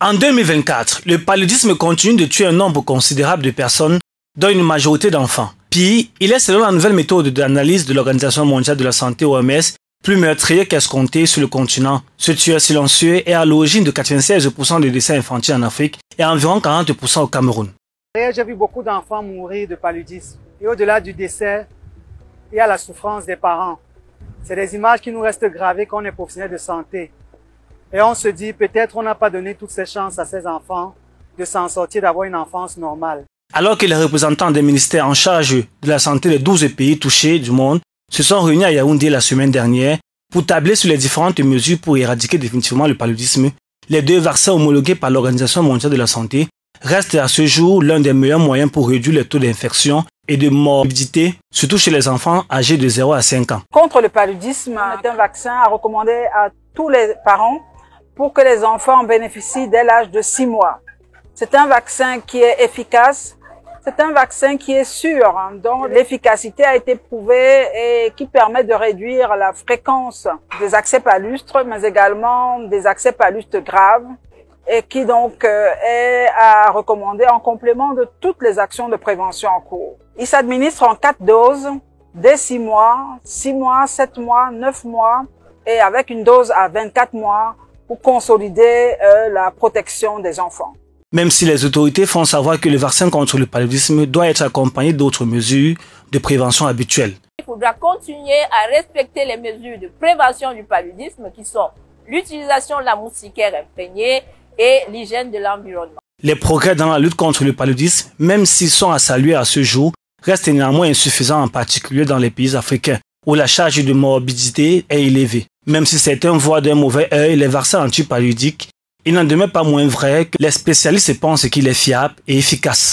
En 2024, le paludisme continue de tuer un nombre considérable de personnes, dont une majorité d'enfants. Pire, il est selon la nouvelle méthode d'analyse de l'Organisation mondiale de la santé OMS plus meurtrier qu'escompté sur le continent. Ce tueur silencieux est à l'origine de 96% des décès infantiles en Afrique et environ 40% au Cameroun. J'ai vu beaucoup d'enfants mourir de paludisme. Et au-delà du décès, il y a la souffrance des parents. C'est des images qui nous restent gravées quand on est professionnel de santé. Et on se dit, peut-être on n'a pas donné toutes ces chances à ces enfants de s'en sortir, d'avoir une enfance normale. Alors que les représentants des ministères en charge de la santé des 12 pays touchés du monde se sont réunis à Yaoundé la semaine dernière pour tabler sur les différentes mesures pour éradiquer définitivement le paludisme, les 2 vaccins homologués par l'Organisation mondiale de la santé restent à ce jour l'un des meilleurs moyens pour réduire les taux d'infection et de morbidité, surtout chez les enfants âgés de 0 à 5 ans. Contre le paludisme, c'est un vaccin à recommander à tous les parents pour que les enfants en bénéficient dès l'âge de 6 mois. C'est un vaccin qui est efficace, c'est un vaccin qui est sûr, dont l'efficacité a été prouvée et qui permet de réduire la fréquence des accès palustres, mais également des accès palustres graves, et qui donc est à recommander en complément de toutes les actions de prévention en cours. Il s'administre en 4 doses, dès 6 mois, 7 mois, 9 mois, et avec une dose à 24 mois pour consolider la protection des enfants. Même si les autorités font savoir que le vaccin contre le paludisme doit être accompagné d'autres mesures de prévention habituelles. Il faudra continuer à respecter les mesures de prévention du paludisme qui sont l'utilisation de la moustiquaire imprégnée et l'hygiène de l'environnement. Les progrès dans la lutte contre le paludisme, même s'ils sont à saluer à ce jour, restent néanmoins insuffisants, en particulier dans les pays africains, où la charge de morbidité est élevée. Même si certains voient d'un mauvais œil les vaccins antipaludiques, il n'en demeure pas moins vrai que les spécialistes pensent qu'il est fiable et efficace.